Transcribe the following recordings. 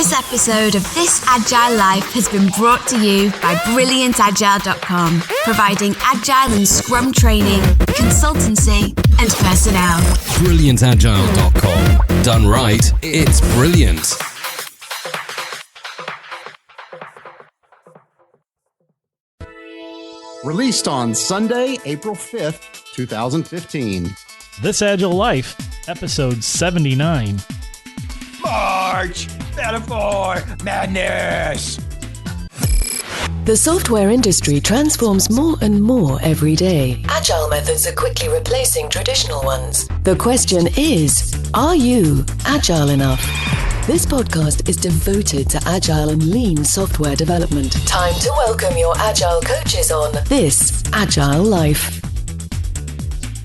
This episode of This Agile Life has been brought to you by BrilliantAgile.com, providing Agile and Scrum training, consultancy, and personnel. BrilliantAgile.com. Done right, it's brilliant. Released on Sunday, April 5th, 2015. This Agile Life, episode 79. March! Metaphor! Madness! The software industry transforms more and more every day. Agile methods are quickly replacing traditional ones. The question is, are you agile enough? This podcast is devoted to agile and lean software development. Time to welcome your agile coaches on This Agile Life.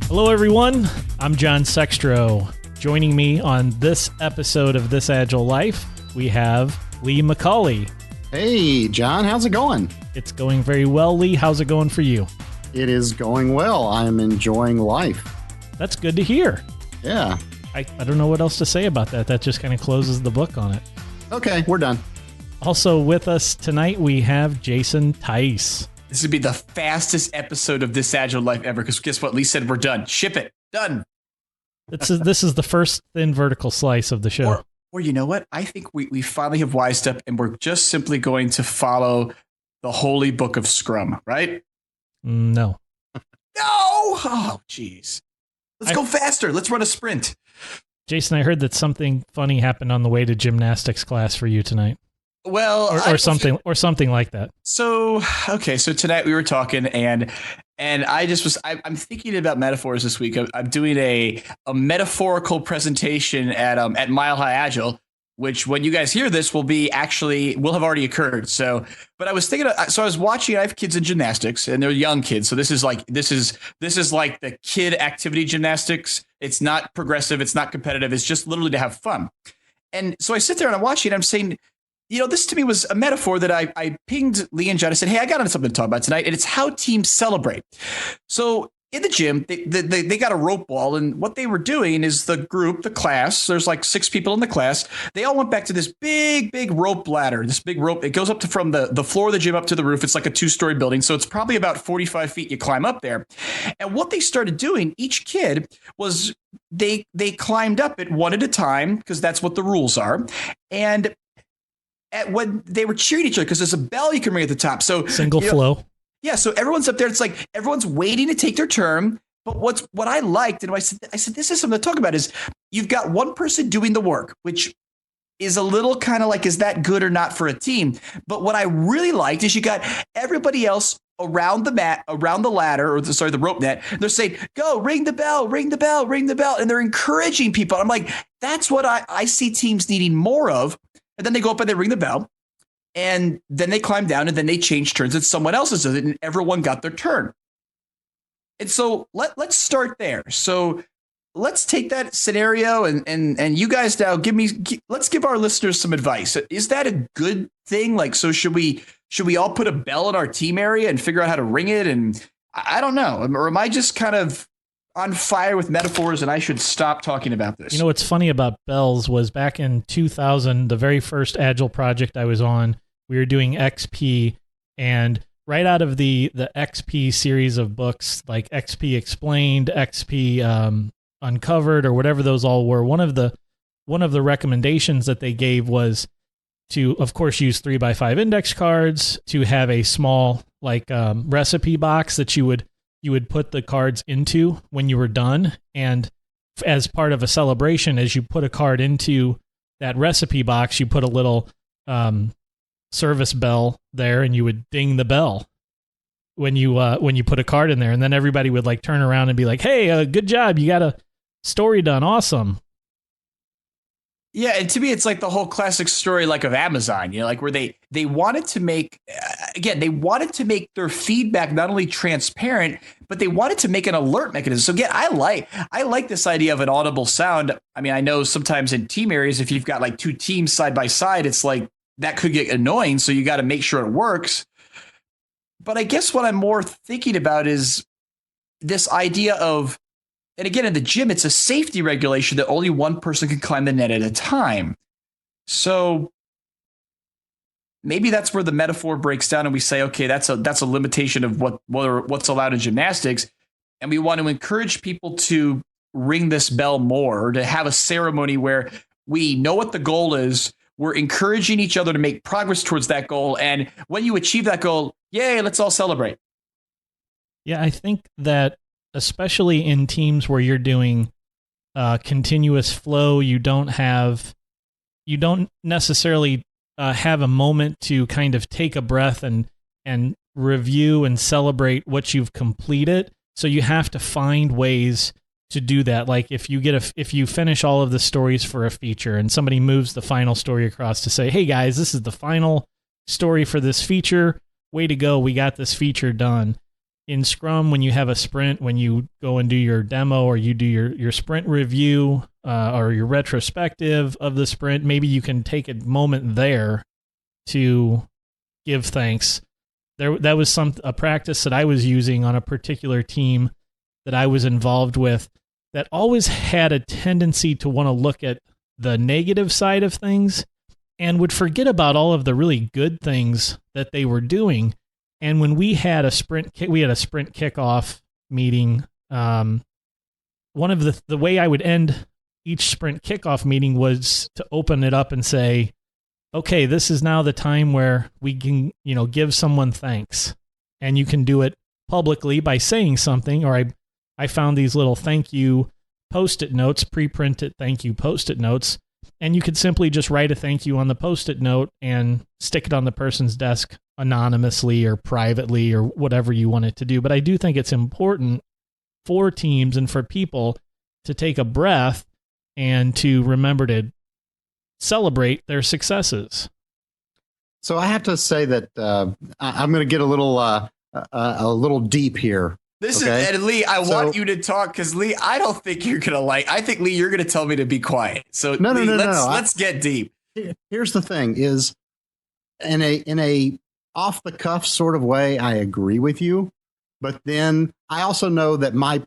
Hello, everyone. I'm John Sextro. Joining me on this episode of This Agile Life, we have Lee McCauley. Hey, John, how's it going? It's going very well, Lee. How's it going for you? It is going well. I'm enjoying life. That's good to hear. Yeah. I don't know what else to say about that. That just kind of closes the book on it. Okay, we're done. Also with us tonight, we have Jason Tice. This would be the fastest episode of This Agile Life ever, because guess what? Lee said we're done. Ship it. Done. This is the first thin vertical slice of the show. Or you know what? I think we finally have wised up, and we're just simply going to follow the holy book of Scrum, right? No. No! Oh, jeez. Let's go faster. Let's run a sprint. Jason, I heard that something funny happened on the way to gymnastics class for you tonight. Well, or something like that. So tonight we were talking, and I just was I'm thinking about metaphors this week. I'm doing a metaphorical presentation at Mile High Agile, which when you guys hear this will have already occurred. So, but I was thinking, so I was watching. I have kids in gymnastics, and they're young kids. So this is like the kid activity gymnastics. It's not progressive. It's not competitive. It's just literally to have fun. And so I sit there and I'm watching. And I'm saying, this to me was a metaphor that I pinged Lee and John. I said, hey, I got something to talk about tonight, and it's how teams celebrate. So in the gym, they got a rope wall, and what they were doing is the class, there's like 6 people in the class. They all went back to this big rope ladder, this big rope. It goes up from the floor of the gym up to the roof. It's like a 2-story building. So it's probably about 45 feet you climb up there. And what they started doing, each kid was they climbed up it one at a time, because that's what the rules are. And when they were cheering each other, because there's a bell you can ring at the top. So single flow. Yeah, so everyone's up there. It's like everyone's waiting to take their turn. But what I liked, and I said this is something to talk about, is you've got one person doing the work, which is a little kind of like, is that good or not for a team? But what I really liked is you got everybody else around the mat, around the ladder, or the rope net. They're saying, go, ring the bell, ring the bell, ring the bell. And they're encouraging people. I'm like, that's what I see teams needing more of. And then they go up and they ring the bell. And then they climb down, and then they change turns, and someone else does it, and everyone got their turn. And so let's start there. So let's take that scenario, and you guys now let's give our listeners some advice. Is that a good thing? Like, so should we all put a bell in our team area and figure out how to ring it? And I don't know. Or am I just kind of on fire with metaphors, and I should stop talking about this? What's funny about bells was back in 2000, the very first Agile project I was on, we were doing XP, and right out of the XP series of books, like XP Explained, XP Uncovered, or whatever those all were, one of the recommendations that they gave was to, of course, use 3x5 index cards, to have a small recipe box that you would put the cards into when you were done. And as part of a celebration, as you put a card into that recipe box, you put a little service bell there, and you would ding the bell when you put a card in there. And then everybody would turn around and be like, hey, good job. You got a story done. Awesome. Yeah, and to me, it's like the whole classic story, of Amazon, where they wanted to make, they wanted to make their feedback not only transparent, but they wanted to make an alert mechanism. So again, I like this idea of an audible sound. I mean, I know sometimes in team areas, if you've got 2 teams side by side, it's that could get annoying. So you got to make sure it works. But I guess what I'm more thinking about is this idea of, and again, in the gym, it's a safety regulation that only one person can climb the net at a time. So maybe that's where the metaphor breaks down and we say, okay, that's a limitation of what's allowed in gymnastics. And we want to encourage people to ring this bell more, to have a ceremony where we know what the goal is. We're encouraging each other to make progress towards that goal. And when you achieve that goal, yay, let's all celebrate. Yeah, I think that especially in teams where you're doing continuous flow, you don't necessarily have a moment to kind of take a breath and review and celebrate what you've completed. So you have to find ways to do that. Like if you finish all of the stories for a feature and somebody moves the final story across to say, hey guys, this is the final story for this feature. Way to go. We got this feature done. In Scrum, when you have a sprint, when you go and do your demo or you do your sprint review or your retrospective of the sprint, maybe you can take a moment there to give thanks. That was a practice that I was using on a particular team that I was involved with that always had a tendency to want to look at the negative side of things and would forget about all of the really good things that they were doing. And when we had a sprint kickoff meeting, one of the way I would end each sprint kickoff meeting was to open it up and say, okay, this is now the time where we can, give someone thanks. And you can do it publicly by saying something, or I found these little thank you Post-it notes, pre-printed thank you Post-it notes, and you could simply just write a thank you on the Post-it note and stick it on the person's desk anonymously or privately or whatever you want it to do. But I do think it's important for teams and for people to take a breath and to remember to celebrate their successes. So I have to say that I'm going to get a little deep here. This is, and Lee, I want you to talk because Lee, I don't think you're going to I think Lee, you're going to tell me to be quiet. So no, Lee, let's get deep. Here's the thing is in a off the cuff sort of way, I agree with you. But then I also know that my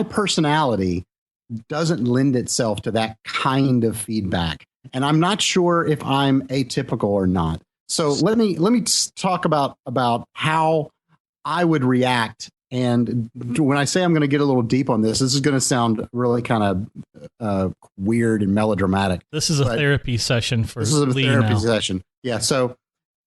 personality doesn't lend itself to that kind of feedback. And I'm not sure if I'm atypical or not. So let me talk about how I would react. And when I say I'm going to get a little deep on this is going to sound really kind of weird and melodramatic. This is a therapy session for This is a Lee therapy now. session. Yeah. So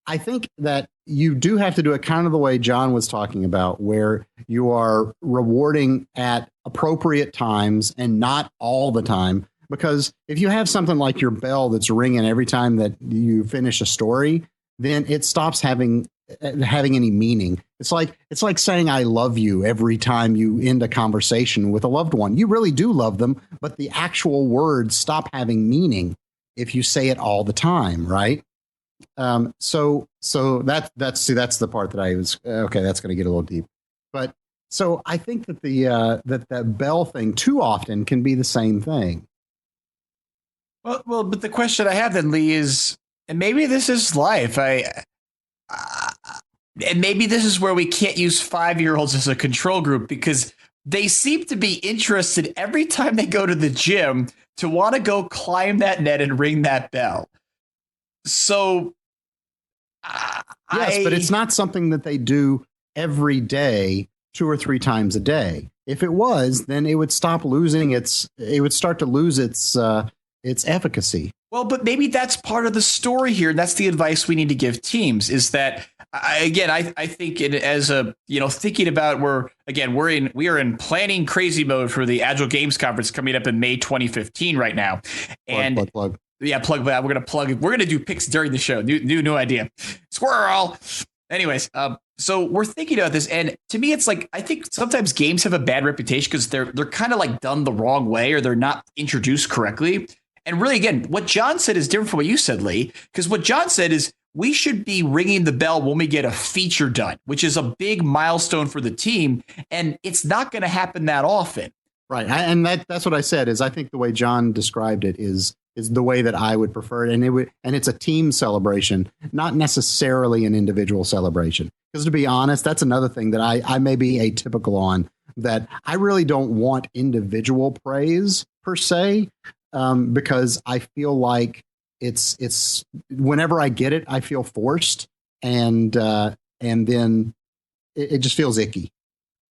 I think that you do have to do it kind of the way John was talking about, where you are rewarding at appropriate times and not all the time. Because if you have something like your bell that's ringing every time that you finish a story, then it stops having any meaning. It's like saying I love you every time you end a conversation with a loved one. You really do love them, but the actual words stop having meaning if you say it all the time, right? So that's the part that I was okay. That's going to get a little deep, but so I think that that bell thing too often can be the same thing. Well, but the question I have then, Lee, is, and maybe this is life. And maybe this is where we can't use 5-year-olds as a control group because they seem to be interested every time they go to the gym to want to go climb that net and ring that bell. So, yes, but it's not something that they do every day, 2 or 3 times a day. If it was, then it would start to lose its efficacy. Well, but maybe that's part of the story here. And that's the advice we need to give teams is that, I think as thinking about we are in planning crazy mode for the Agile Games Conference coming up in May 2015 right now. Plug. Yeah, plug that. We're going to do picks during the show. New idea. Squirrel. Anyways, so we're thinking about this. And to me, it's like, I think sometimes games have a bad reputation because they're kind of like done the wrong way or they're not introduced correctly. And really, again, what John said is different from what you said, Lee, because what John said is we should be ringing the bell when we get a feature done, which is a big milestone for the team. And it's not going to happen that often. Right. And that's what I said is I think the way John described it is the way that I would prefer it. And it's a team celebration, not necessarily an individual celebration. Because to be honest, that's another thing that I may be atypical on, that I really don't want individual praise per se. Because I feel like it's whenever I get it, I feel forced, and then it just feels icky.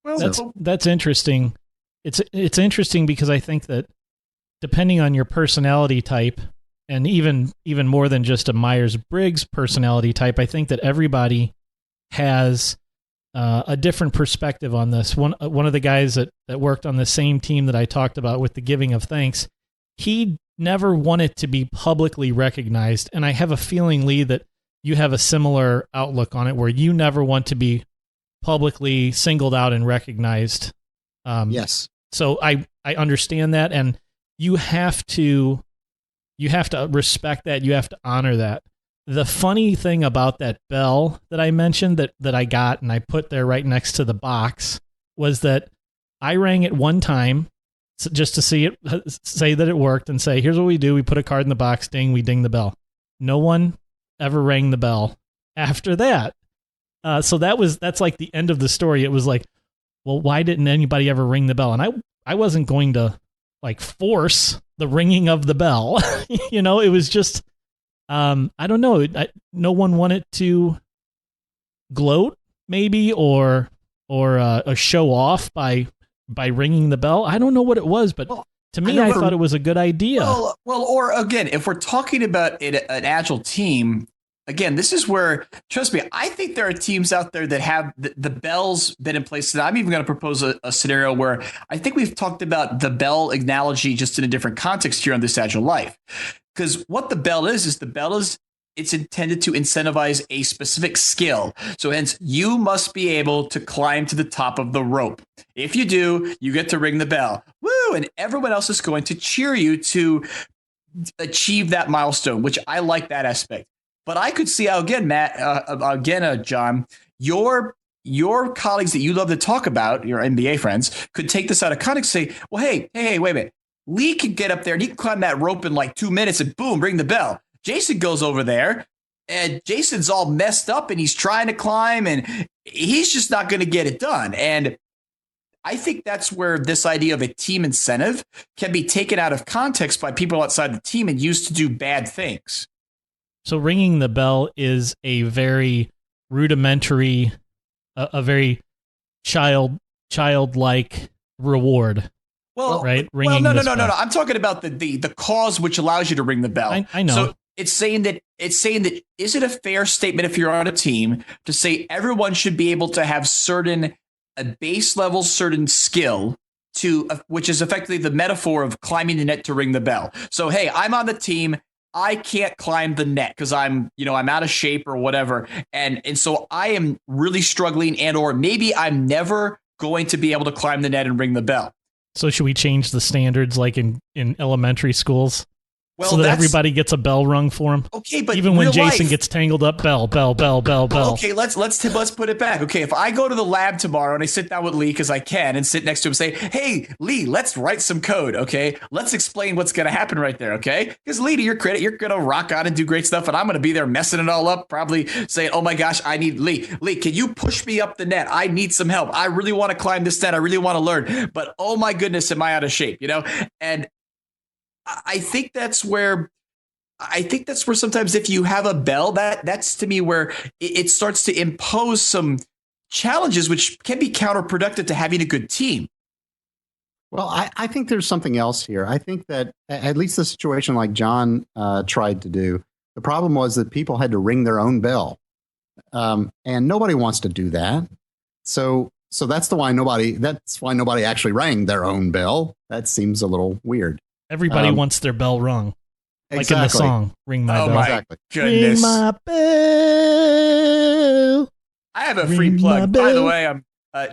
Well, That's interesting. It's interesting because I think that depending on your personality type, and even more than just a Myers-Briggs personality type, I think that everybody has a different perspective on this. One of the guys that worked on the same team that I talked about with the giving of thanks, he never wanted to be publicly recognized. And I have a feeling, Lee, that you have a similar outlook on it, where you never want to be publicly singled out and recognized. Yes. So I understand that, and you have to respect that. You have to honor that. The funny thing about that bell that I mentioned that I got and I put there right next to the box was that I rang it one time just to say that it worked, and say, here's what we do. We put a card in the box, ding, we ding the bell. No one ever rang the bell after that. So that's like the end of the story. It was like, well, why didn't anybody ever ring the bell? And I wasn't going to like force the ringing of the bell. It was just, I don't know. No one wanted to gloat maybe, or a show off by ringing the bell. I don't know what it was, but to me, I thought it was a good idea. Well, or again, if we're talking about an Agile team, again, this is where, trust me, I think there are teams out there that have the bells been in place. And I'm even going to propose a scenario where I think we've talked about the bell analogy just in a different context here on This Agile Life. Because what the bell is it's intended to incentivize a specific skill. So hence, you must be able to climb to the top of the rope. If you do, you get to ring the bell. Woo! And everyone else is going to cheer you to achieve that milestone, which I like that aspect. But I could see how, again, Matt, John, your colleagues that you love to talk about, your MBA friends, could take this out of context and say, well, hey, wait a minute. Lee can get up there and he can climb that rope in like 2 minutes and boom, ring the bell. Jason goes over there and Jason's all messed up and he's trying to climb and he's just not going to get it done. And I think that's where this idea of a team incentive can be taken out of context by people outside the team and used to do bad things. So ringing the bell is a very rudimentary, a very childlike reward. Well, right? No. I'm talking about the cause which allows you to ring the bell. I know. So it's saying that is it a fair statement if you're on a team to say everyone should be able to have a base level certain skill which is effectively the metaphor of climbing the net to ring the bell. So hey, I'm on the team. I can't climb the net because I'm out of shape or whatever. And so I am really struggling or maybe I'm never going to be able to climb the net and ring the bell. So should we change the standards like in elementary schools? Well, so that everybody gets a bell rung for him. Okay, but even when Jason gets tangled up, bell. Okay, let's put it back. Okay, if I go to the lab tomorrow and I sit down with Lee because I can and sit next to him and say, "Hey, Lee, let's write some code." Okay, let's explain what's going to happen right there. Okay, because Lee, to your credit, you're going to rock on and do great stuff, and I'm going to be there messing it all up, probably saying, "Oh my gosh, I need Lee. Lee, can you push me up the net? I need some help. I really want to climb this net. I really want to learn, but oh my goodness, am I out of shape?" And I think that's where sometimes if you have a bell, that's to me where it starts to impose some challenges, which can be counterproductive to having a good team. Well, I think there's something else here. I think that at least the situation like John tried to do, the problem was that people had to ring their own bell. And nobody wants to do that. So that's why nobody actually rang their own bell. That seems a little weird. Everybody wants their bell rung. Like in the song, Ring My Bell. Oh my Exactly. goodness. Ring my bell. I have a free plug. By the way,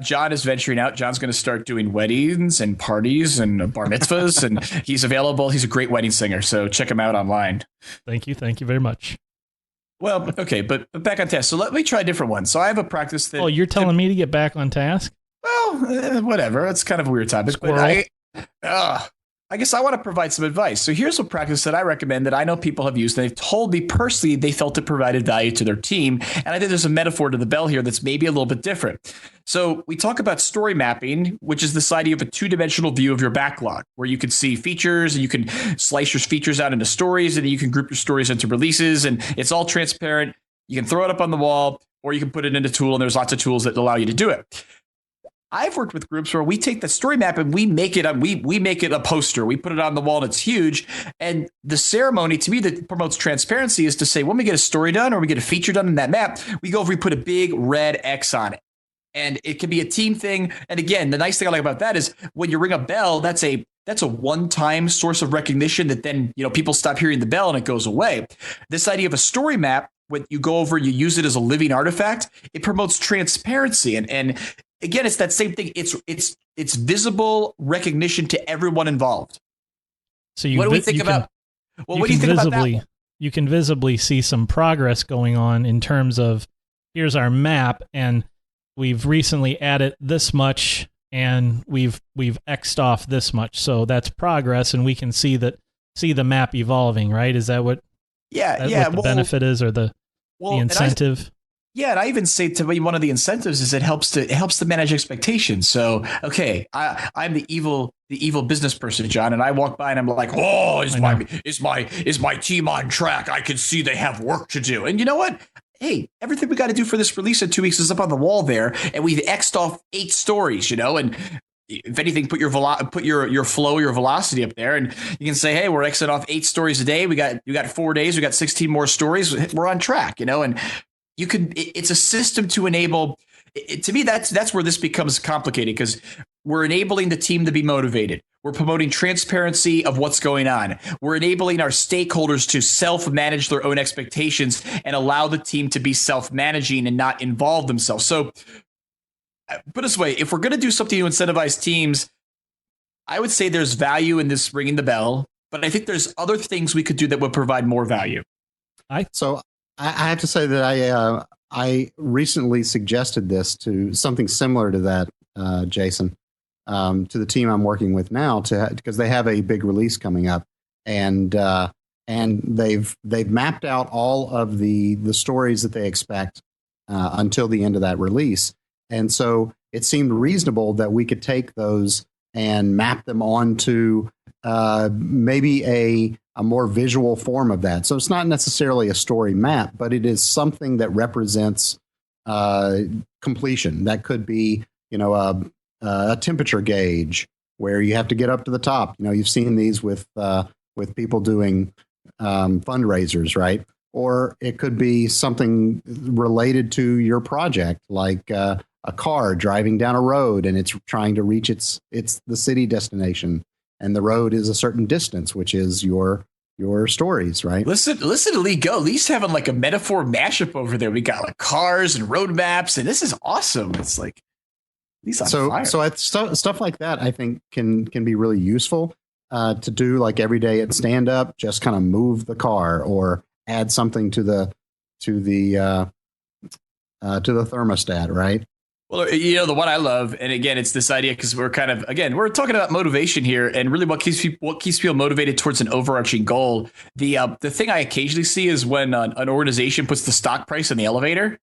John is venturing out. John's going to start doing weddings and parties and bar mitzvahs, and he's available. He's a great wedding singer, so check him out online. Thank you very much. Well, okay, but back on task. So let me try a different one. So I have a practice that... Oh, you're telling me to get back on task? Well, whatever. It's kind of a weird topic. Squirrel. But I guess I want to provide some advice. So here's a practice that I recommend that I know people have used. And they've told me personally they felt it provided value to their team. And I think there's a metaphor to the bell here that's maybe a little bit different. So we talk about story mapping, which is this idea of a two-dimensional view of your backlog, where you can see features and you can slice your features out into stories, and then you can group your stories into releases, and it's all transparent. You can throw it up on the wall, or you can put it in a tool, and there's lots of tools that allow you to do it. I've worked with groups where we take the story map and we make it a poster. We put it on the wall and it's huge. And the ceremony to me that promotes transparency is to say, when we get a story done or we get a feature done in that map, we go over, we put a big red X on it. And it can be a team thing. And again, the nice thing I like about that is when you ring a bell, that's a one-time source of recognition that then, people stop hearing the bell and it goes away. This idea of a story map, when you go over, you use it as a living artifact, it promotes transparency. And again, it's that same thing. It's visible recognition to everyone involved. So what do we think about? Well, what do you think about that? You can visibly see some progress going on in terms of, here's our map, and we've recently added this much, and we've X'd off this much. So that's progress, and we can see the map evolving, right? Is that what? Yeah. What the benefit is, or the incentive? And I even say to me, one of the incentives is it helps to manage expectations. So, okay, I'm the evil business person, John, and I walk by and I'm like, oh, is my team on track? I can see they have work to do. And you know what? Hey, everything we got to do for this release in 2 weeks is up on the wall there, and we've X'd off 8 stories, and if anything, put your flow, your velocity up there, and you can say, hey, we're Xing off 8 stories a day. We got 4 days. We got 16 more stories. We're on track, and you can. It's a system to enable. To me, that's where this becomes complicated, because we're enabling the team to be motivated. We're promoting transparency of what's going on. We're enabling our stakeholders to self-manage their own expectations and allow the team to be self-managing and not involve themselves. So, put it this way, if we're going to do something to incentivize teams, I would say there's value in this ringing the bell, but I think there's other things we could do that would provide more value. So I have to say that I recently suggested this to something similar to that, Jason, to the team I'm working with now, because they have a big release coming up, and they've mapped out all of the stories that they expect until the end of that release. And so it seemed reasonable that we could take those and map them onto maybe a more visual form of that. So it's not necessarily a story map, but it is something that represents completion. That could be, a temperature gauge where you have to get up to the top. You've seen these with people doing fundraisers, right? Or it could be something related to your project, like a car driving down a road and it's trying to reach the city destination, and the road is a certain distance, which is your stories, right? Listen to Lee go. Lee's having like a metaphor mashup over there. We got like cars and road maps, and this is awesome. It's like Lee's on fire. So stuff like that, I think can be really useful to do, like every day at stand up. Just kind of move the car or add something to the thermostat, right? Well, the one I love, and again, it's this idea, because we're talking about motivation here, and really what keeps people motivated towards an overarching goal. The thing I occasionally see is when an organization puts the stock price in the elevator,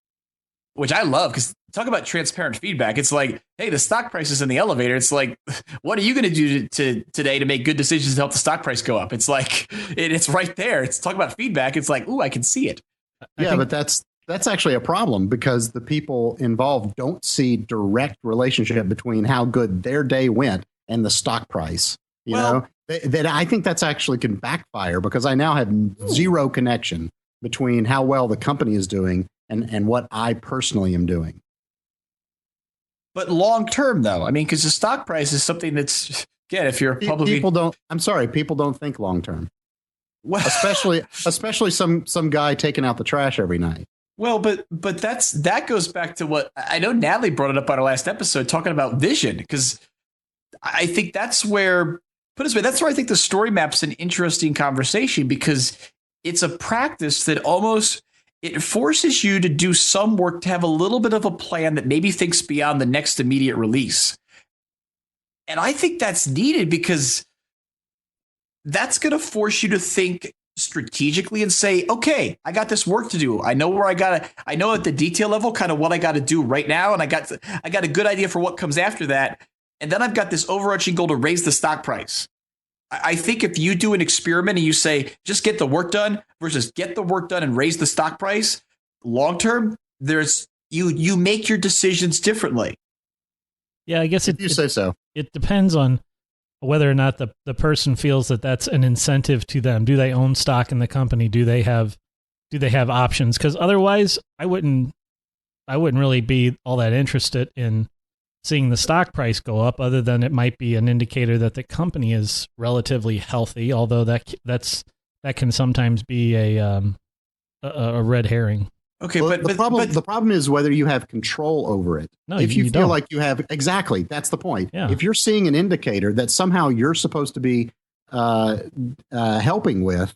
which I love, because talk about transparent feedback. It's like, hey, the stock price is in the elevator. It's like, what are you going to do today to make good decisions to help the stock price go up? It's like, it's right there. It's talk about feedback. It's like, ooh, I can see it. But that's actually a problem, because the people involved don't see direct relationship between how good their day went and the stock price. That I think that's actually can backfire, because I now have zero connection between how well the company is doing and what I personally am doing. But long term, though, I mean, because the stock price is something that's, again, if you're publicly, people don't think long term. Well, especially some guy taking out the trash every night. Well, but that goes back to what I know Natalie brought it up on our last episode, talking about vision, because I think that's where I think the story map's an interesting conversation, because it's a practice that almost it forces you to do some work to have a little bit of a plan that maybe thinks beyond the next immediate release. And I think that's needed, because that's going to force you to think strategically and say, okay, I got this work to do. I know I know at the detail level kind of what I got to do right now. And I got a good idea for what comes after that. And then I've got this overarching goal to raise the stock price. I think if you do an experiment and you say, just get the work done versus get the work done and raise the stock price, long term, you make your decisions differently. Yeah, I guess you say so. It depends on whether or not the person feels that that's an incentive to them. Do they own stock in the company? Do they have options? Because otherwise, I wouldn't really be all that interested in seeing the stock price go up, other than it might be an indicator that the company is relatively healthy, although that can sometimes be a red herring. Okay, well, but the problem is whether you have control over it. No, if you feel don't. like you have, exactly, that's the point. Yeah. If you're seeing an indicator that somehow you're supposed to be helping with,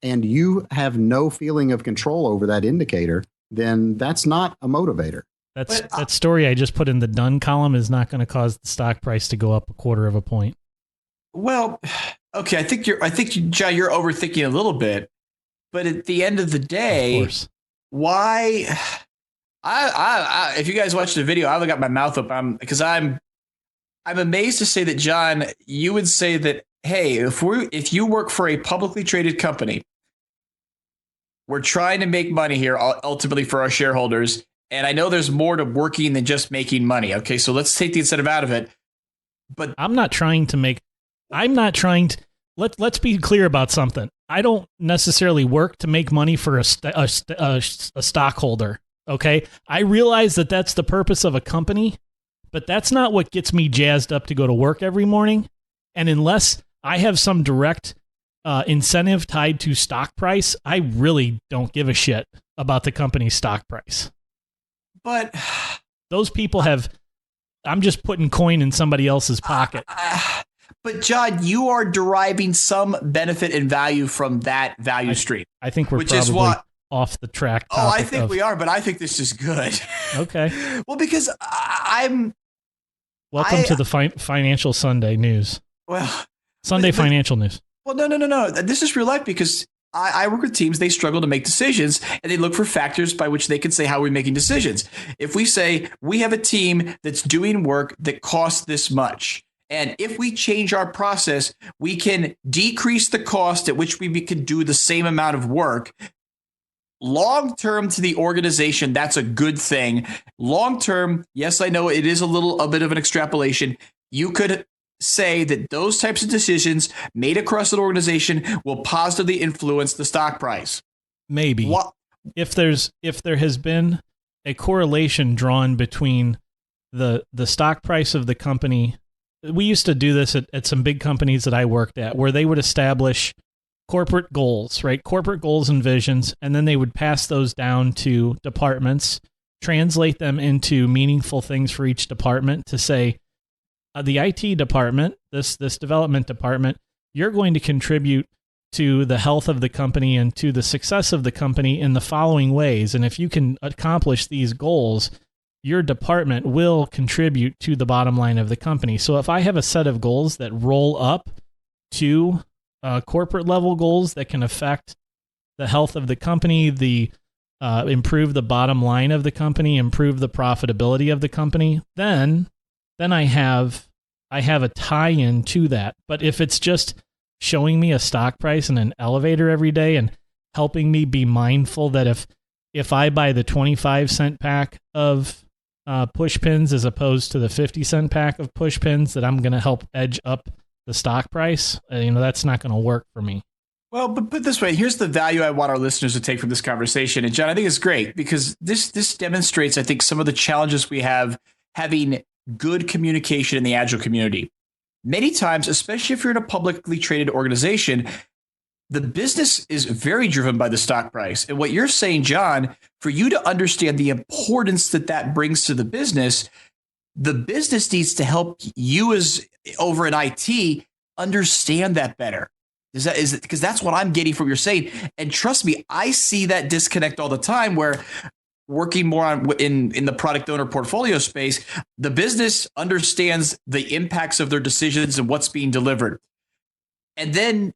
and you have no feeling of control over that indicator, then that's not a motivator. That story I just put in the done column is not going to cause the stock price to go up 1/4 of a point. Well, okay, I think John, you're overthinking a little bit, but at the end of the day, Of course. why? If you guys watched the video, I've got my mouth up. Because I'm amazed to say that, John, you would say that, hey, if you work for a publicly traded company, we're trying to make money here ultimately for our shareholders. And I know there's more to working than just making money. Okay, so let's take the incentive out of it. But let's be clear about something. I don't necessarily work to make money for a stockholder. Okay, I realize that that's the purpose of a company, but that's not what gets me jazzed up to go to work every morning. And unless I have some direct incentive tied to stock price, I really don't give a shit about the company's stock price. But those people I'm just putting coin in somebody else's pocket. But John, you are deriving some benefit and value from that value stream. I think we're off the track. I think we are, but I think this is good. Okay. Well, because Welcome to the Financial Sunday news. Well, Financial news. Well, no. This is real life, because I work with teams. They struggle to make decisions, and they look for factors by which they can say how we're making decisions. If we say we have a team that's doing work that costs this much, and if we change our process, we can decrease the cost at which we can do the same amount of work. Long term to the organization, that's a good thing. Long term, yes, I know it is a bit of an extrapolation. You could say that those types of decisions made across an organization will positively influence the stock price. Maybe. If there has been a correlation drawn between the stock price of the company. We used to do this at some big companies that I worked at, where they would establish corporate goals, right? Corporate goals and visions, and then they would pass those down to departments, translate them into meaningful things for each department to say, the IT department, this development department, you're going to contribute to the health of the company and to the success of the company in the following ways. And if you can accomplish these goals, your department will contribute to the bottom line of the company. So if I have a set of goals that roll up to corporate level goals that can affect the health of the company, improve the bottom line of the company, improve the profitability of the company, then I have a tie-in to that. But if it's just showing me a stock price and an elevator every day and helping me be mindful that if I buy the 25-cent pack of push pins as opposed to the 50-cent pack of push pins, that I'm going to help edge up the stock price, that's not going to work for me. Well, but put this way, here's the value I want our listeners to take from this conversation. And John, I think it's great because this demonstrates, I think, some of the challenges we have having good communication in the Agile community. Many times, especially if you're in a publicly traded organization, the business is very driven by the stock price. And what you're saying, John, for you to understand the importance that brings to the business needs to help you as over in IT understand that better. Because that's what I'm getting from what you're saying. And trust me, I see that disconnect all the time where working more in the product owner portfolio space, the business understands the impacts of their decisions and what's being delivered. And then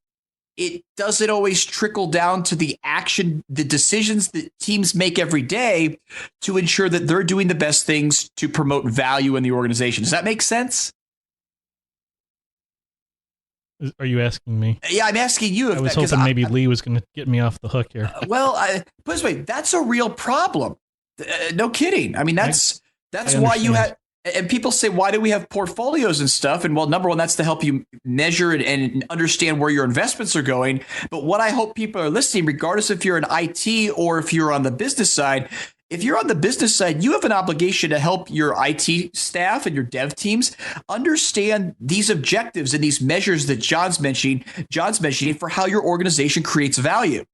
it doesn't always trickle down to the action, the decisions that teams make every day to ensure that they're doing the best things to promote value in the organization. Does that make sense? Are you asking me? Yeah, I'm asking you. I was hoping maybe Lee was going to get me off the hook here. Well, put this way, that's a real problem. No kidding. I mean, that's why you have. And people say, why do we have portfolios and stuff? And well, number one, that's to help you measure and understand where your investments are going. But what I hope people are listening, regardless if you're in IT or if you're on the business side, if you're on the business side, you have an obligation to help your IT staff and your dev teams understand these objectives and these measures that John's mentioning for how your organization creates value.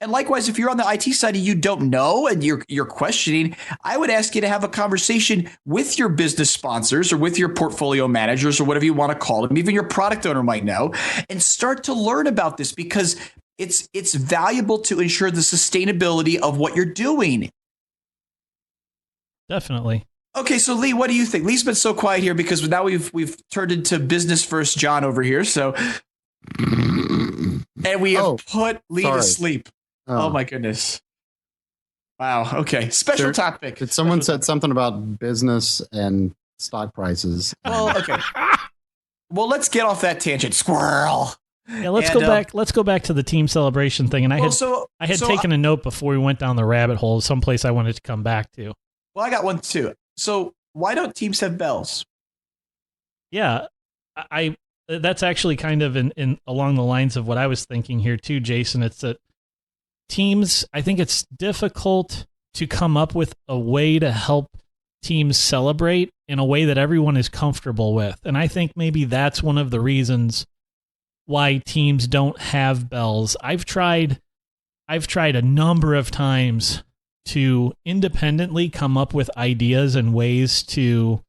And likewise, if you're on the IT side and you don't know and you're questioning, I would ask you to have a conversation with your business sponsors or with your portfolio managers or whatever you want to call them. Even your product owner might know, and start to learn about this because it's valuable to ensure the sustainability of what you're doing. Definitely. Okay, so Lee, what do you think? Lee's been so quiet here because now we've turned into business first John over here. So, and we have put Lee to sleep. Oh my goodness. Wow. Okay. Special topic. Did someone said something about business and stock prices? Well, okay. Well, let's get off that tangent. Squirrel. Yeah, let's go back. Let's go back to the team celebration thing. And I had taken a note before we went down the rabbit hole, someplace I wanted to come back to. Well, I got one too. So why don't teams have bells? Yeah, that's actually kind of in along the lines of what I was thinking here too, Jason. It's that teams, I think it's difficult to come up with a way to help teams celebrate in a way that everyone is comfortable with. And I think maybe that's one of the reasons why teams don't have bells. I've tried a number of times to independently come up with ideas and ways to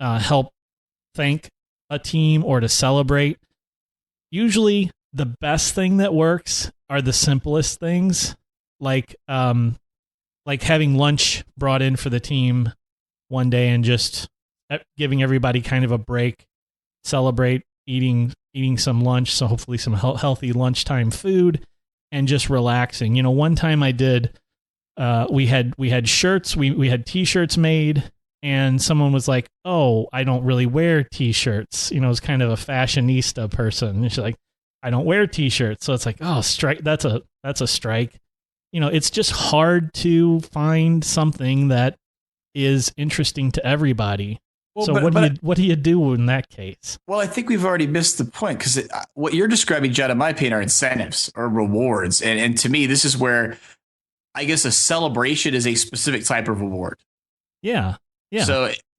help thank a team or to celebrate. Usually the best thing that works are the simplest things, like having lunch brought in for the team one day and just giving everybody kind of a break, celebrate eating some lunch, so hopefully some healthy lunchtime food, and just relaxing. You know, one time I did, we had shirts, we had t-shirts made, and someone was like, "Oh, I don't really wear t-shirts." You know, it's kind of a fashionista person. And she's like, "I don't wear t-shirts." So it's like, "Oh, strike. That's a strike." You know, it's just hard to find something that is interesting to everybody. Well, so what do you do in that case? Well, I think we've already missed the point because what you're describing, Judd, in my opinion, are incentives or rewards. And to me, this is where I guess a celebration is a specific type of reward. Yeah. Yeah.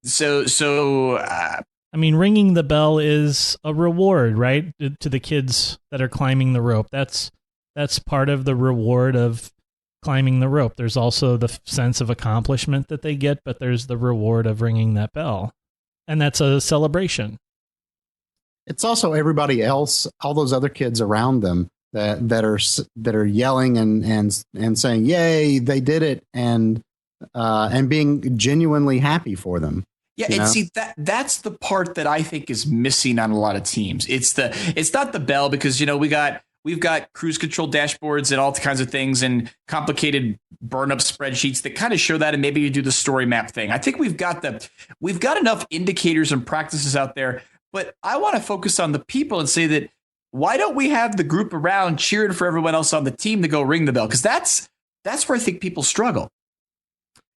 So I mean, ringing the bell is a reward, right? To the kids that are climbing the rope. That's part of the reward of climbing the rope. There's also the sense of accomplishment that they get, but there's the reward of ringing that bell. And that's a celebration. It's also everybody else, all those other kids around them that are yelling and saying, "Yay, they did it," and being genuinely happy for them. Yeah, and see that's the part that I think is missing on a lot of teams. It's not the bell because we've got cruise control dashboards and all kinds of things and complicated burn up spreadsheets that kind of show that, and maybe you do the story map thing. I think we've got enough indicators and practices out there, but I want to focus on the people and say that why don't we have the group around cheering for everyone else on the team to go ring the bell? Because that's where I think people struggle.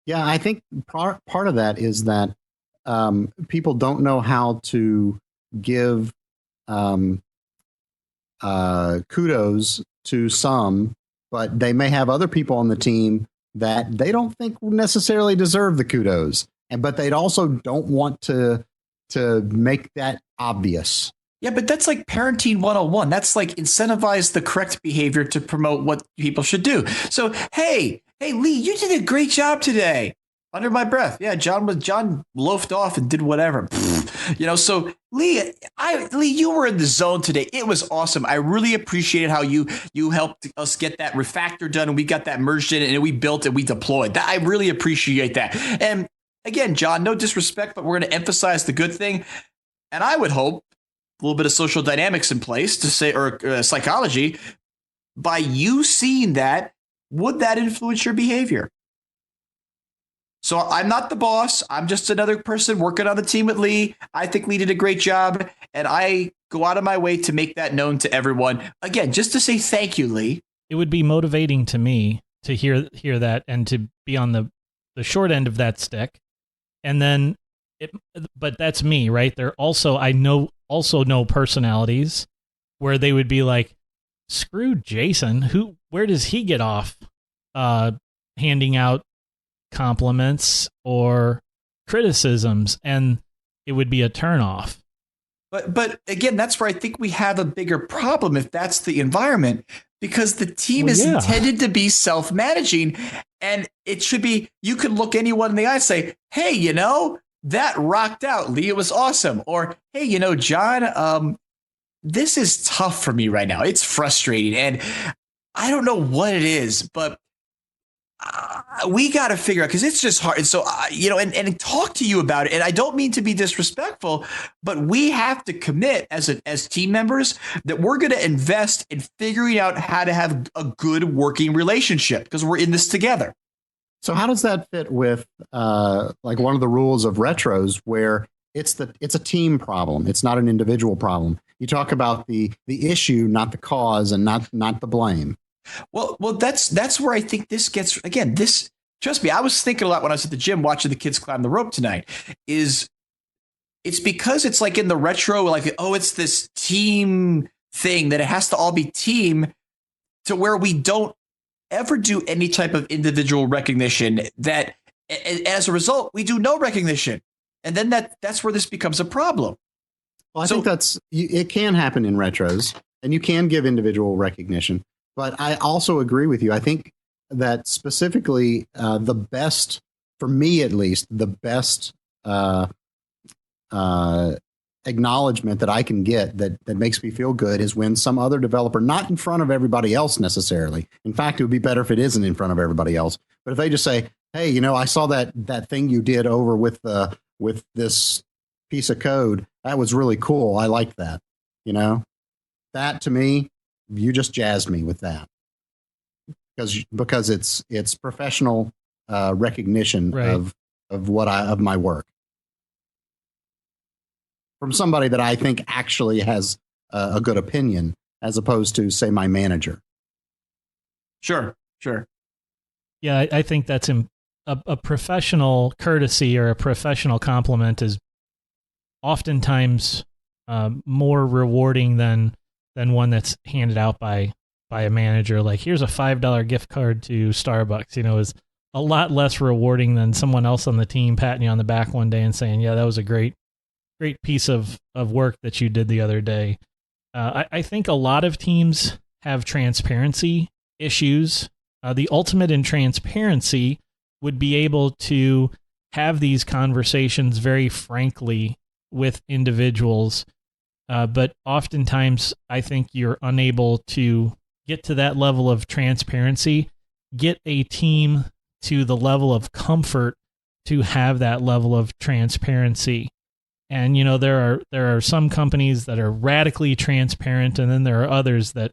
Yeah, I think part of that is that people don't know how to give kudos to some, but they may have other people on the team that they don't think necessarily deserve the kudos, but they also don't want to make that obvious. Yeah, but that's like parenting 101. That's like incentivize the correct behavior to promote what people should do. So, hey, Lee, you did a great job today. Under my breath. Yeah, John loafed off and did whatever. So Lee, you were in the zone today. It was awesome. I really appreciated how you helped us get that refactor done, and we got that merged in, and we built and we deployed. I really appreciate that. And again, John, no disrespect, but we're going to emphasize the good thing. And I would hope a little bit of social dynamics in place to say, or psychology, by you seeing that, would that influence your behavior? So I'm not the boss. I'm just another person working on the team with Lee. I think Lee did a great job, and I go out of my way to make that known to everyone. Again, just to say thank you, Lee. It would be motivating to me to hear that and to be on the short end of that stick. And then, but that's me, right? I know personalities where they would be like, screw Jason. Where does he get off handing out compliments or criticisms? And it would be a turnoff. But again, that's where I think we have a bigger problem if that's the environment, because the team is intended to be self-managing, and it should be, you could look anyone in the eye and say, hey, that rocked out, Lee, it was awesome. Or, hey, John, this is tough for me right now. It's frustrating. And I don't know what it is, but we got to figure out, because it's just hard. And so, and talk to you about it. And I don't mean to be disrespectful, but we have to commit as team members that we're going to invest in figuring out how to have a good working relationship, because we're in this together. So how does that fit with like one of the rules of retros, where it's a team problem? It's not an individual problem. You talk about the issue, not the cause, and not the blame. Well, that's where I think this gets, again, trust me, I was thinking a lot when I was at the gym watching the kids climb the rope tonight, it's because it's like in the retro, like, oh, it's this team thing that it has to all be team, to where we don't ever do any type of individual recognition, that as a result, we do no recognition. And then that's where this becomes a problem. Well, I think it can happen in retros, and you can give individual recognition. But I also agree with you. I think that specifically the best, for me at least, the best acknowledgement that I can get that makes me feel good is when some other developer, not in front of everybody else necessarily. In fact, it would be better if it isn't in front of everybody else. But if they just say, hey, I saw that thing you did over with this piece of code, that was really cool. I liked that. That to me, you just jazzed me with that, because it's professional recognition, right, of my work from somebody that I think actually has a good opinion, as opposed to, say, my manager. Sure. Yeah, I think that's a professional courtesy or a professional compliment is oftentimes more rewarding than one that's handed out by a manager. Like, here's a $5 gift card to Starbucks, is a lot less rewarding than someone else on the team patting you on the back one day and saying, yeah, that was a great piece of work that you did the other day. I think a lot of teams have transparency issues. The ultimate in transparency would be able to have these conversations very frankly with individuals. But oftentimes, I think you're unable to get to that level of transparency, get a team to the level of comfort to have that level of transparency. And, there are some companies that are radically transparent, and then there are others that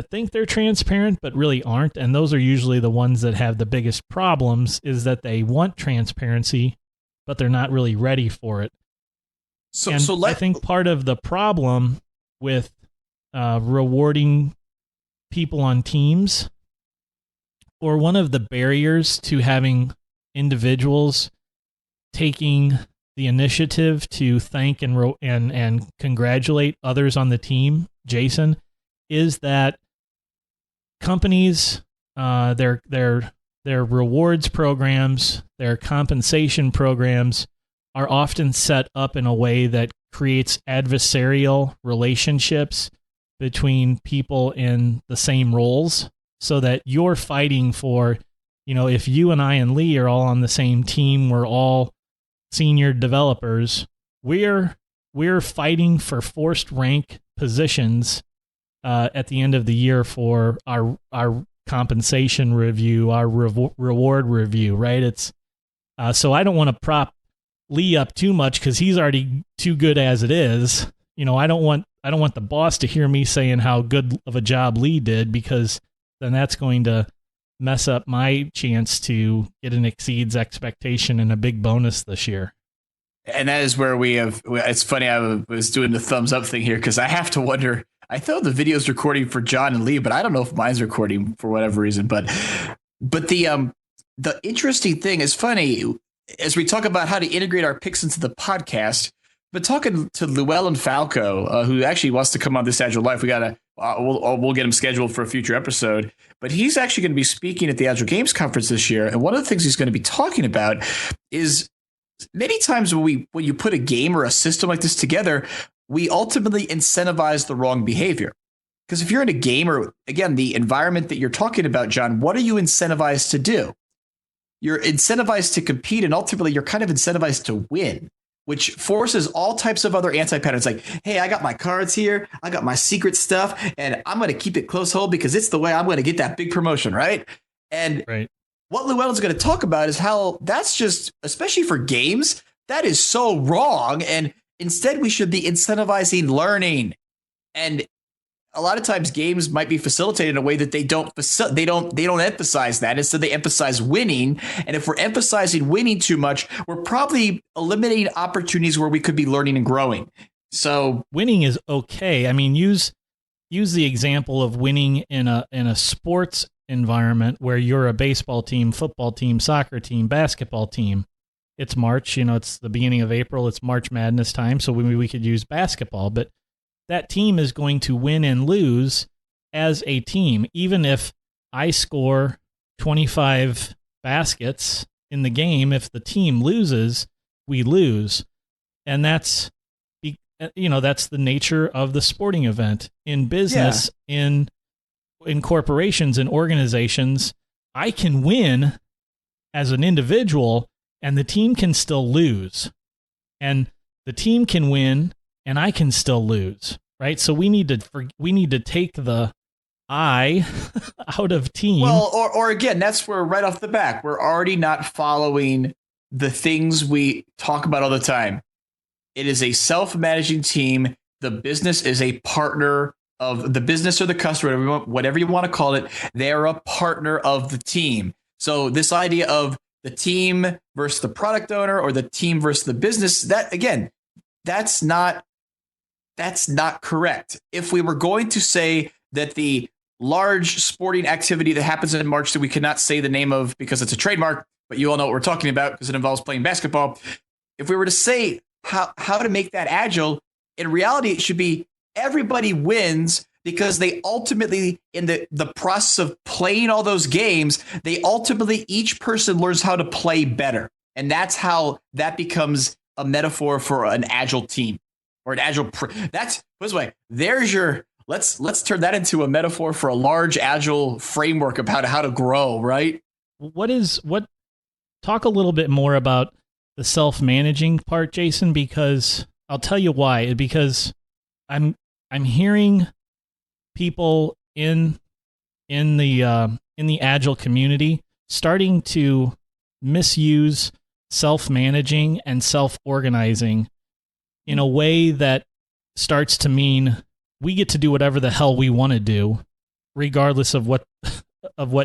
think they're transparent but really aren't. And those are usually the ones that have the biggest problems, is that they want transparency, but they're not really ready for it. I think part of the problem with rewarding people on teams, or one of the barriers to having individuals taking the initiative to thank and congratulate others on the team, Jason, is that companies, their rewards programs, their compensation programs are often set up in a way that creates adversarial relationships between people in the same roles, so that you're fighting for, if you and I and Lee are all on the same team, we're all senior developers, we're fighting for forced rank positions at the end of the year for our compensation review, our reward review, right? It's so I don't want to prop Lee up too much, because he's already too good as it is. I don't want I don't want the boss to hear me saying how good of a job Lee did, because then that's going to mess up my chance to get an exceeds expectation and a big bonus this year. And that is where it's funny, I was doing the thumbs up thing here because I have to wonder, I thought the video's recording for John and Lee, but I don't know if mine's recording for whatever reason. But the interesting thing is funny, as we talk about how to integrate our picks into the podcast, but talking to Llewellyn Falco, who actually wants to come on This Agile Life. We'll get him scheduled for a future episode, but he's actually going to be speaking at the Agile Games Conference this year. And one of the things he's going to be talking about is many times when you put a game or a system like this together, we ultimately incentivize the wrong behavior. Because if you're in a game, or again, the environment that you're talking about, John, what are you incentivized to do? You're incentivized to compete, and ultimately you're kind of incentivized to win, which forces all types of other anti-patterns like, hey, I got my cards here, I got my secret stuff, and I'm going to keep it close hold because it's the way I'm going to get that big promotion, right? And what Llewellyn's going to talk about is how that's just, especially for games, that is so wrong. And instead, we should be incentivizing learning. And a lot of times games might be facilitated in a way that they don't emphasize that. Instead, they emphasize winning. And if we're emphasizing winning too much, we're probably eliminating opportunities where we could be learning and growing. So winning is okay. I mean, use the example of winning in a sports environment where you're a baseball team, football team, soccer team, basketball team. It's March, it's the beginning of April, it's March Madness time, so we could use basketball, but that team is going to win and lose as a team. Even if I score 25 baskets in the game, if the team loses, we lose. And that's the nature of the sporting event. In business, in corporations and organizations, I can win as an individual and the team can still lose. And the team can win and I can still lose, right? So we need to take the I out of team. Well, or again, that's where right off the back, we're already not following the things we talk about all the time. It is a self-managing team. The business is a partner of the business or the customer, whatever you want to call it. They're a partner of the team. So this idea of the team versus the product owner or the team versus the business, that's not correct. If we were going to say that the large sporting activity that happens in March that we cannot say the name of because it's a trademark, but you all know what we're talking about because it involves playing basketball. If we were to say how to make that agile, in reality, it should be everybody wins because they ultimately, in the process of playing all those games, each person learns how to play better. And that's how that becomes a metaphor for an agile team or an agile. Let's turn that into a metaphor for a large agile framework about how to grow, right? Talk a little bit more about the self-managing part, Jason, because I'll tell you why. Because I'm hearing people in the agile community starting to misuse self-managing and self-organizing in a way that starts to mean we get to do whatever the hell we want to do, regardless of what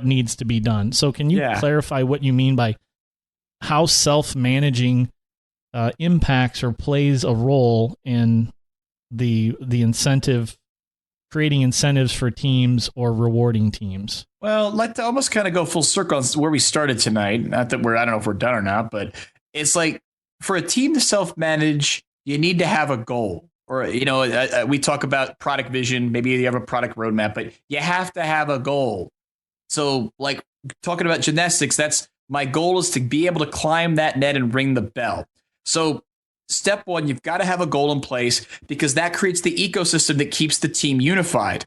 needs to be done. So can you clarify what you mean by how self-managing impacts or plays a role in the incentive, creating incentives for teams or rewarding teams? Well, like to almost kind of go full circle on where we started tonight. Not that I don't know if we're done or not, but it's like for a team to self-manage, you need to have a goal. Or, we talk about product vision. Maybe you have a product roadmap, but you have to have a goal. So like talking about gymnastics, that's my goal is to be able to climb that net and ring the bell. So step one, you've got to have a goal in place because that creates the ecosystem that keeps the team unified.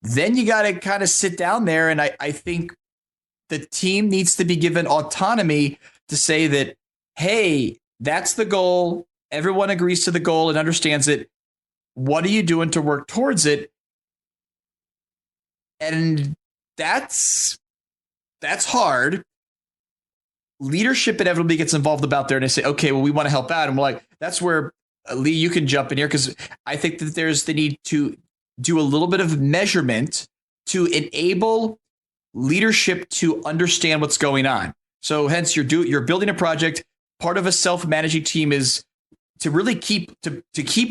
Then you got to kind of sit down there. And I think the team needs to be given autonomy to say that, hey, that's the goal. Everyone agrees to the goal and understands it. What are you doing to work towards it? And that's hard. Leadership inevitably gets involved about there and they say, okay, well, we want to help out. And we're like, that's where Lee, you can jump in here because I think that there's the need to do a little bit of measurement to enable leadership to understand what's going on. So hence you're building a project. Part of a self-managing team is to really keep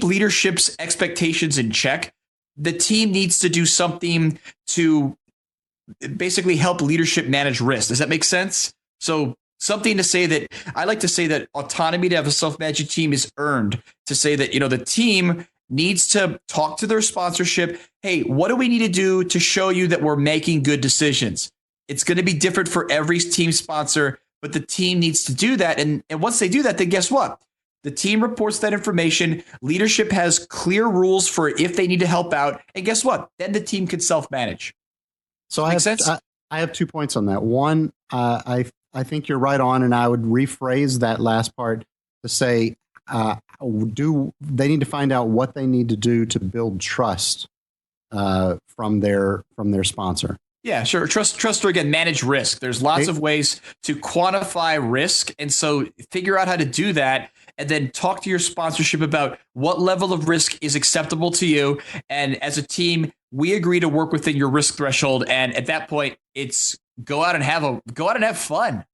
leadership's expectations in check. The team needs to do something to basically help leadership manage risk. Does that make sense? So something to say that I like to say that autonomy to have a self-managing team is earned, to say that, the team needs to talk to their sponsorship. Hey, what do we need to do to show you that we're making good decisions? It's going to be different for every team sponsor, but the team needs to do that. And once they do that, then guess what? The team reports that information. Leadership has clear rules for if they need to help out. And guess what? Then the team can self-manage. So I have 2 points on that. One, I think you're right on, and I would rephrase that last part to say, they need to find out what they need to do to build trust from their sponsor. Yeah, sure. Trust or again, manage risk. There's lots of ways to quantify risk. And so figure out how to do that and then talk to your sponsorship about what level of risk is acceptable to you. And as a team, we agree to work within your risk threshold. And at that point, it's go out and have fun.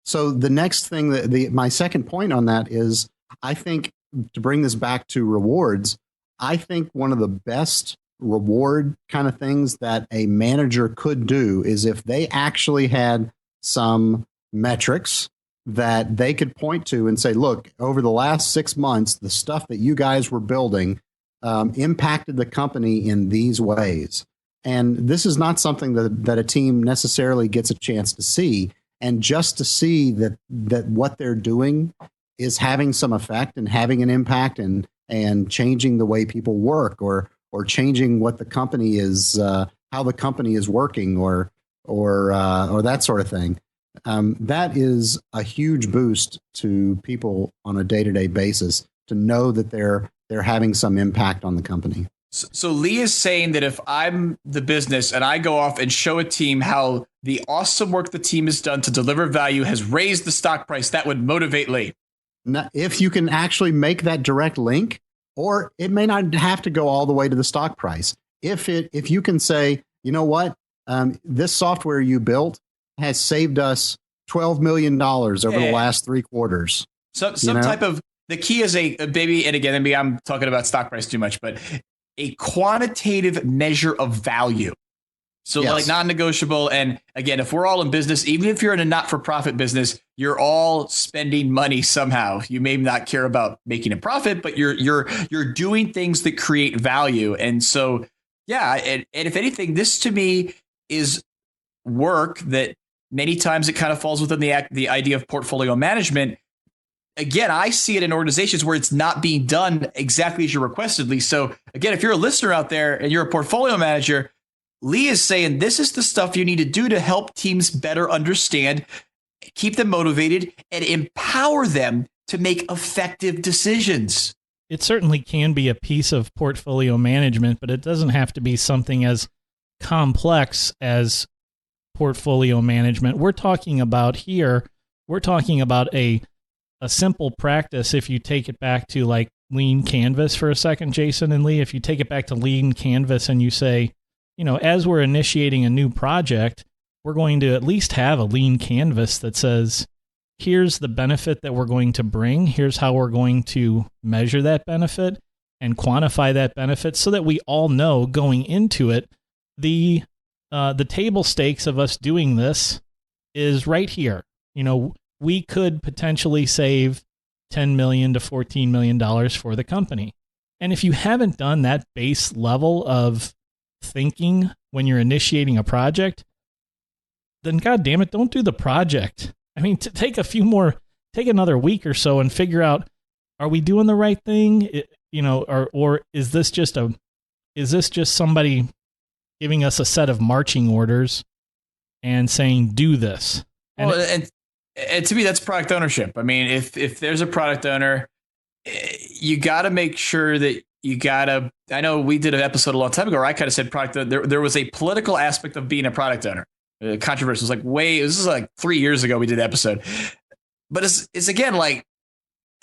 So the next thing my second point on that is, I think, to bring this back to rewards, I think one of the best reward kind of things that a manager could do is if they actually had some metrics that they could point to and say, look, over the last 6 months, the stuff that you guys were building impacted the company in these ways. And this is not something that a team necessarily gets a chance to see. And just to see that what they're doing is having some effect and having an impact and changing the way people work or changing what the company is, how the company is working or that sort of thing. That is a huge boost to people on a day-to-day basis to know that they're having some impact on the company. So Lee is saying that if I'm the business and I go off and show a team how the awesome work the team has done to deliver value has raised the stock price, that would motivate Lee. Now, if you can actually make that direct link, or it may not have to go all the way to the stock price. If you can say, you know what, this software you built has saved us $12 million over the last 3 quarters. So some type of, the key is a baby, and again, maybe I'm talking about stock price too much, but a quantitative measure of value. So like non-negotiable. And again, if we're all in business, even if you're in a not-for-profit business, you're all spending money somehow. You may not care about making a profit, but you're doing things that create value. And so, yeah. And if anything, this to me is work that many times it kind of falls within the idea of portfolio management. Again, I see it in organizations where it's not being done exactly as you requested, Lee. So again, if you're a listener out there and you're a portfolio manager, Lee is saying this is the stuff you need to do to help teams better understand, keep them motivated, and empower them to make effective decisions. It certainly can be a piece of portfolio management, but it doesn't have to be something as complex as portfolio management. We're talking about a simple practice. If you take it back to like Lean Canvas for a second, Jason and Lee, if you take it back to Lean Canvas and you say, as we're initiating a new project, we're going to at least have a lean canvas that says, here's the benefit that we're going to bring. Here's how we're going to measure that benefit and quantify that benefit so that we all know going into it, the table stakes of us doing this is right here. We could potentially save $10 million to $14 million for the company. And if you haven't done that base level of thinking when you're initiating a project, then God damn it, don't do the project. I mean, take another week or so and figure out, are we doing the right thing? Or is this just somebody giving us a set of marching orders and saying, do this? And to me, that's product ownership. I mean, if there's a product owner, you got to make sure that I know we did an episode a long time ago where I kind of said there was a political aspect of being a product owner. Controversial. This is like 3 years ago we did the episode. But it's again, like,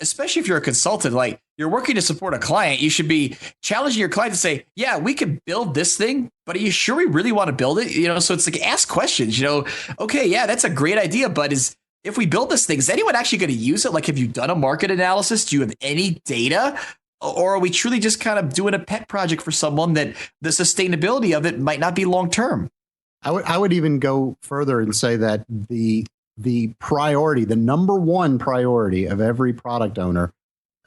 especially if you're a consultant, like you're working to support a client, you should be challenging your client to say, yeah, we could build this thing, but are you sure we really want to build it? So it's like, ask questions, okay, yeah, that's a great idea, but if we build this thing, is anyone actually going to use it? Like, have you done a market analysis? Do you have any data? Or are we truly just kind of doing a pet project for someone that the sustainability of it might not be long term? I would even go further and say that the priority, the number one priority of every product owner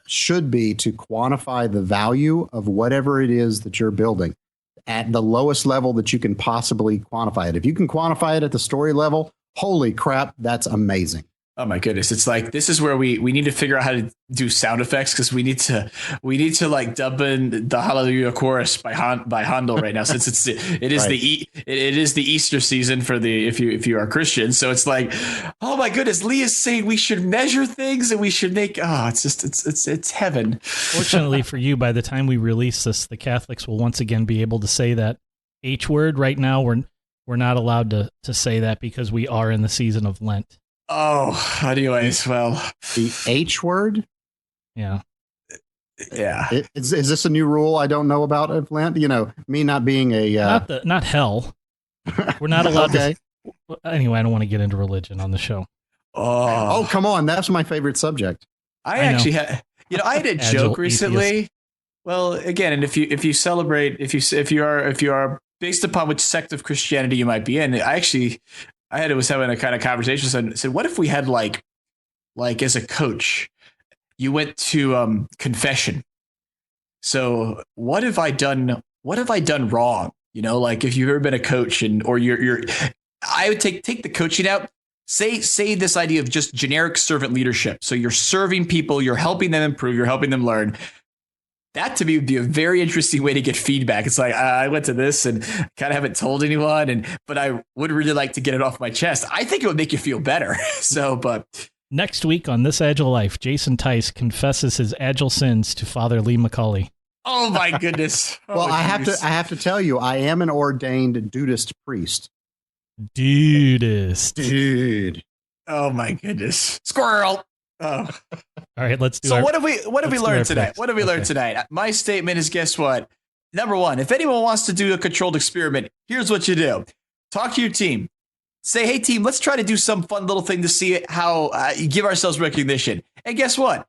should be to quantify the value of whatever it is that you're building at the lowest level that you can possibly quantify it. If you can quantify it at the story level, holy crap, that's amazing. Oh my goodness. It's like, this is where we need to figure out how to do sound effects, because we need to like dub in the Hallelujah chorus by Handel right now, since it is the Easter season for if you are Christian. So it's like, oh my goodness, Lee is saying we should measure things and we should make, it's heaven. Fortunately for you, by the time we release this, the Catholics will once again be able to say that H word. Right now, we're not allowed to say that because we are in the season of Lent. Oh, anyways, well, the H word. Yeah. Is this a new rule I don't know about of Lent? Me not being a not hell. We're not allowed to. Anyway, I don't want to get into religion on the show. Oh, come on, that's my favorite subject. I actually had, I had a joke recently. Atheist. Well, again, and if you celebrate, if you are based upon which sect of Christianity you might be in, was having a kind of conversation and said, what if we had like as a coach, you went to confession. So what have I done wrong? Like if you've ever been a coach I would take the coaching out, say this idea of just generic servant leadership. So you're serving people, you're helping them improve, you're helping them learn. That to me would be a very interesting way to get feedback. It's like, I went to this and kind of haven't told anyone, but I would really like to get it off my chest. I think it would make you feel better. But next week on This Agile Life, Jason Tice confesses his Agile sins to Father Lee McCauley. Oh my goodness. Well, I have to tell you, I am an ordained Dudist priest. Dude. Oh my goodness. Squirrel. Oh. All right, let's do it. So what have we learned tonight? What have we learned tonight? My statement is, guess what? Number one, if anyone wants to do a controlled experiment, here's what you do. Talk to your team. Say, hey, team, let's try to do some fun little thing to see how give ourselves recognition. And guess what?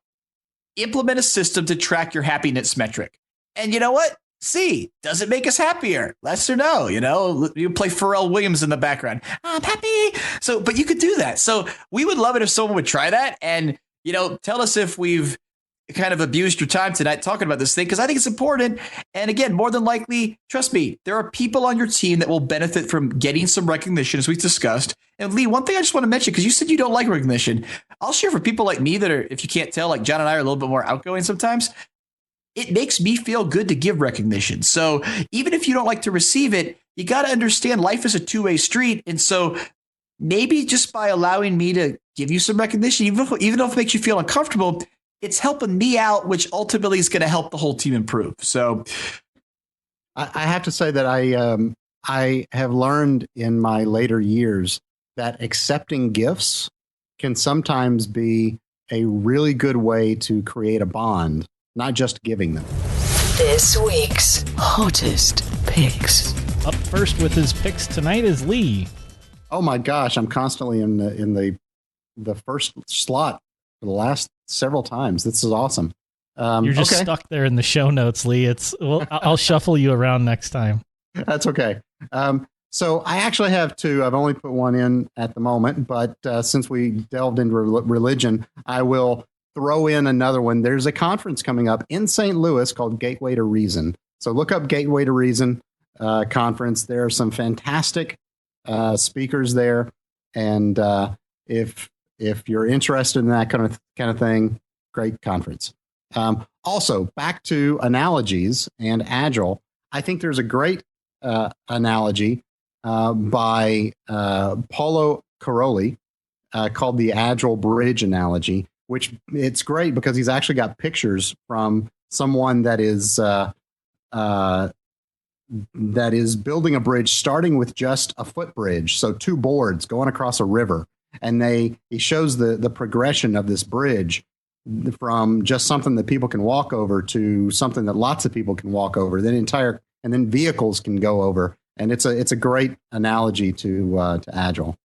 Implement a system to track your happiness metric. And you know what? See, does it make us happier? Yes or no? You play Pharrell Williams in the background. I'm happy. So, but you could do that. So we would love it if someone would try that. And, tell us if we've kind of abused your time tonight talking about this thing, because I think it's important. And again, more than likely, trust me, there are people on your team that will benefit from getting some recognition, as we've discussed. And Lee, one thing I just want to mention, because you said you don't like recognition, I'll share for people like me that are, if you can't tell, like John and I are a little bit more outgoing sometimes. It makes me feel good to give recognition. So even if you don't like to receive it, you got to understand life is a two-way street. And so maybe just by allowing me to give you some recognition, even though it makes you feel uncomfortable, it's helping me out, which ultimately is going to help the whole team improve. So I have to say that I have learned in my later years that accepting gifts can sometimes be a really good way to create a bond, not just giving them. This week's hottest picks. Up first with his picks tonight is Lee. Oh my gosh, I'm constantly in the first slot for the last several times. This is awesome. You're just stuck there in the show notes, Lee. I'll shuffle you around next time. That's okay. So I actually have two. I've only put one in at the moment, but since we delved into religion, I will throw in another one. There's a conference coming up in St. Louis called Gateway to Reason. So look up Gateway to Reason conference. There are some fantastic speakers there, and if you're interested in that kind of thing, great conference. Also, back to analogies and Agile. I think there's a great analogy by Paulo Caroli called the Agile Bridge analogy, which it's great because he's actually got pictures from someone that is building a bridge starting with just a footbridge, so two boards going across a river, and he shows the progression of this bridge from just something that people can walk over to something that lots of people can walk over, and then vehicles can go over. And it's a great analogy to Agile.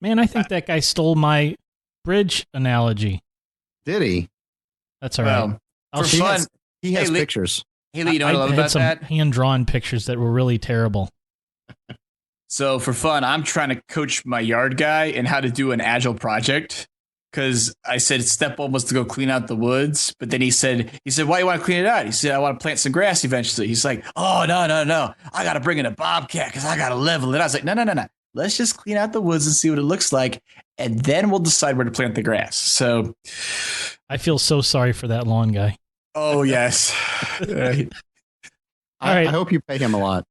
Man, I think that guy stole my bridge analogy. Did he? That's all right. For fun, he has pictures. Hey, Lee, you know what I love had about some that? hand-drawn pictures that were really terrible. So for fun, I'm trying to coach my yard guy in how to do an Agile project. Because I said step one was to go clean out the woods, but then he said, why do you want to clean it out? He said, I want to plant some grass eventually. He's like, oh, no. I got to bring in a bobcat because I got to level it. I was like, no. Let's just clean out the woods and see what it looks like. And then we'll decide where to plant the grass. So I feel so sorry for that lawn guy. Oh, yes. Right. All right. I hope you pay him a lot.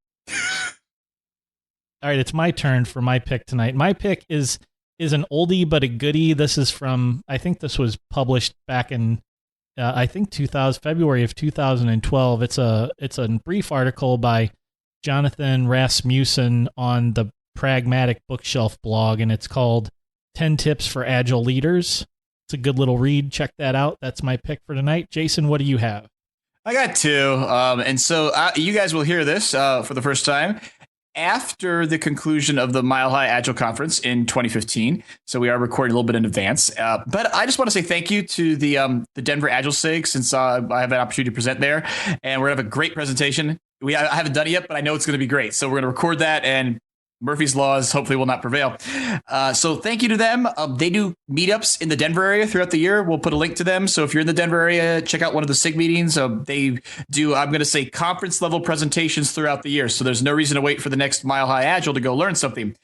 All right. It's my turn for my pick tonight. My pick is an oldie but a goodie. This is from, I think this was published back in, February of 2012. It's a brief article by Jonathan Rasmussen on the Pragmatic Bookshelf blog, and it's called 10 Tips for Agile Leaders. It's a good little read. Check that out. That's my pick for tonight. Jason, what do you have? I got two. And so you guys will hear this for the first time after the conclusion of the Mile High Agile Conference in 2015. So we are recording a little bit in advance. But I just want to say thank you to the Denver Agile SIG, since I have an opportunity to present there. And we're going to have a great presentation. I haven't done it yet, but I know it's going to be great. So we're going to record that, and Murphy's Laws hopefully will not prevail. So thank you to them. They do meetups in the Denver area throughout the year. We'll put a link to them. So if you're in the Denver area, check out one of the SIG meetings. They do, I'm going to say, conference level presentations throughout the year. So there's no reason to wait for the next Mile High Agile to go learn something.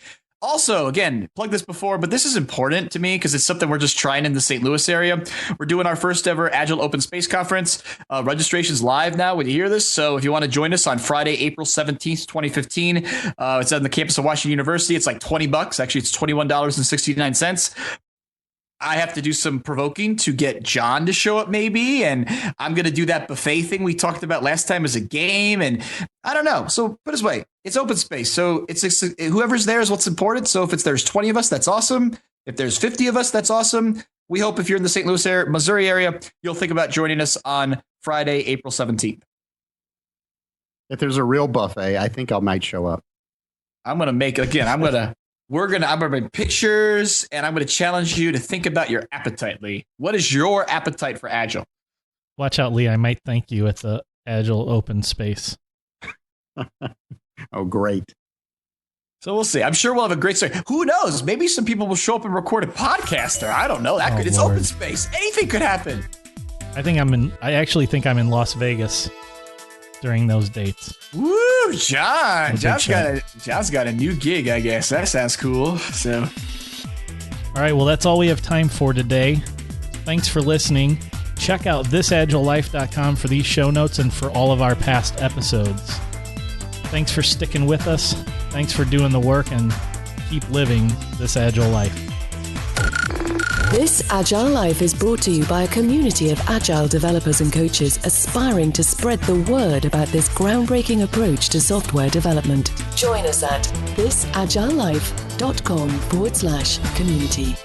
Also, again, plug this before, but this is important to me because it's something we're just trying in the St. Louis area. We're doing our first ever Agile Open Space Conference. Registration's live now when you hear this. So if you want to join us on Friday, April 17th, 2015, it's on the campus of Washington University. It's like $20. Actually, it's $21.69. I have to do some provoking to get John to show up maybe. And I'm going to do that buffet thing we talked about last time as a game. And I don't know. So put it this way, it's open space. So it's whoever's there is what's important. So if there's 20 of us, that's awesome. If there's 50 of us, that's awesome. We hope if you're in the St. Louis area, Missouri area, you'll think about joining us on Friday, April 17th. If there's a real buffet, I think I might show up. I'm going to make it again. I'm going to make pictures, and I'm going to challenge you to think about your appetite, Lee. What is your appetite for Agile? Watch out, Lee. I might thank you at the Agile Open Space. Oh, great. So we'll see. I'm sure we'll have a great story. Who knows? Maybe some people will show up and record a podcast there. I don't know. It's Lord. Open space. Anything could happen. I actually think I'm in Las Vegas during those dates. Woo, John. John's got a new gig, I guess. That sounds cool. So, all right, well, that's all we have time for today. Thanks for listening. Check out thisagilelife.com for these show notes and for all of our past episodes. Thanks for sticking with us. Thanks for doing the work, and keep living this Agile life. This Agile Life is brought to you by a community of Agile developers and coaches aspiring to spread the word about this groundbreaking approach to software development. Join us at thisagilelife.com/community.